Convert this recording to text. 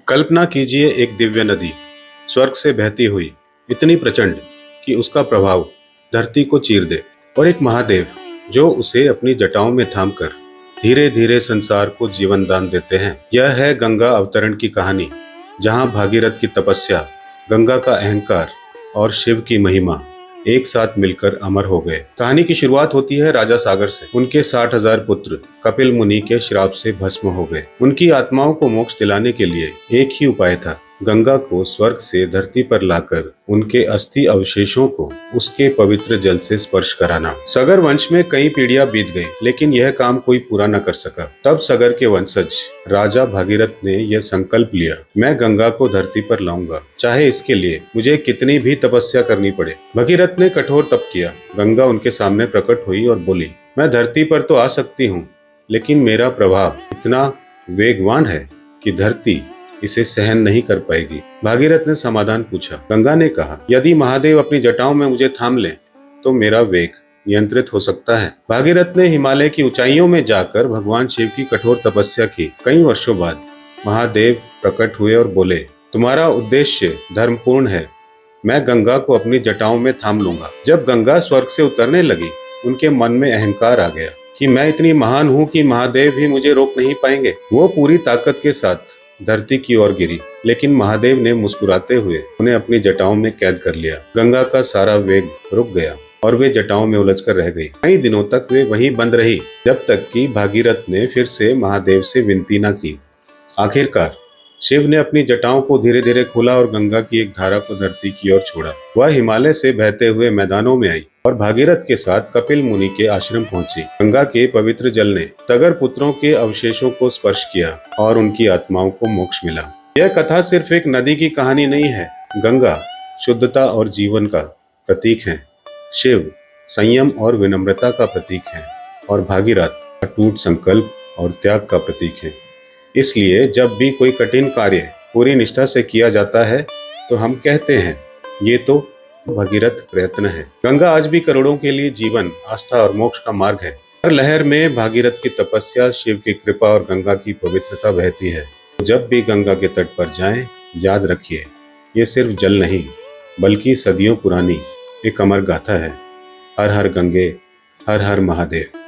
कल्पना कीजिए एक दिव्य नदी स्वर्ग से बहती हुई, इतनी प्रचंड कि उसका प्रभाव धरती को चीर दे, और एक महादेव जो उसे अपनी जटाओं में थामकर धीरे धीरे संसार को जीवन दान देते हैं। यह है गंगा अवतरण की कहानी, जहां भागीरथ की तपस्या, गंगा का अहंकार और शिव की महिमा एक साथ मिलकर अमर हो गए। कहानी की शुरुआत होती है राजा सागर से। उनके 60,000 पुत्र कपिल मुनि के श्राप से भस्म हो गए। उनकी आत्माओं को मोक्ष दिलाने के लिए एक ही उपाय था, गंगा को स्वर्ग से धरती पर लाकर उनके अस्थि अवशेषों को उसके पवित्र जल से स्पर्श कराना। सगर वंश में कई पीढ़ियां बीत गई, लेकिन यह काम कोई पूरा न कर सका। तब सगर के वंशज राजा भागीरथ ने यह संकल्प लिया, मैं गंगा को धरती पर लाऊंगा, चाहे इसके लिए मुझे कितनी भी तपस्या करनी पड़े। भगीरथ ने कठोर तप किया। गंगा उनके सामने प्रकट हुई और बोली, मैं धरती पर तो आ सकती हूँ, लेकिन मेरा प्रभाव इतना वेगवान है कि धरती इसे सहन नहीं कर पाएगी। भागीरथ ने समाधान पूछा। गंगा ने कहा, यदि महादेव अपनी जटाओं में मुझे थाम ले तो मेरा वेग नियंत्रित हो सकता है। भागीरथ ने हिमालय की ऊंचाइयों में जाकर भगवान शिव की कठोर तपस्या की। कई वर्षों बाद महादेव प्रकट हुए और बोले, तुम्हारा उद्देश्य धर्मपूर्ण है, मैं गंगा को अपनी जटाओं में थाम लूंगा। जब गंगा स्वर्ग से उतरने लगी, उनके मन में अहंकार आ गया कि मैं इतनी महान हूँ कि महादेव भी मुझे रोक नहीं पाएंगे। वो पूरी ताकत के साथ धरती की ओर गिरी, लेकिन महादेव ने मुस्कुराते हुए उन्हें अपनी जटाओं में कैद कर लिया। गंगा का सारा वेग रुक गया और वे जटाओं में उलझकर रह गई। कई दिनों तक वे वहीं बंद रही, जब तक कि भागीरथ ने फिर से महादेव से विनती न की। आखिरकार शिव ने अपनी जटाओं को धीरे धीरे खोला और गंगा की एक धारा को धरती की ओर छोड़ा। वह हिमालय से बहते हुए मैदानों में आई और भागीरथ के साथ कपिल मुनि के आश्रम पहुंची। गंगा के पवित्र जल ने सगर पुत्रों के अवशेषों को स्पर्श किया और उनकी आत्माओं को मोक्ष मिला। यह कथा सिर्फ एक नदी की कहानी नहीं है। गंगा शुद्धता और जीवन का प्रतीक है, शिव संयम और विनम्रता का प्रतीक है, और भागीरथ अटूट संकल्प और त्याग का प्रतीक है। इसलिए जब भी कोई कठिन कार्य पूरी निष्ठा से किया जाता है तो हम कहते हैं, ये तो भगीरथ प्रयत्न है। गंगा आज भी करोड़ों के लिए जीवन, आस्था और मोक्ष का मार्ग है। हर लहर में भागीरथ की तपस्या, शिव की कृपा और गंगा की पवित्रता बहती है। जब भी गंगा के तट पर जाएं, याद रखिए, ये सिर्फ जल नहीं बल्कि सदियों पुरानी एक अमर गाथा है। हर हर गंगे, हर हर महादेव।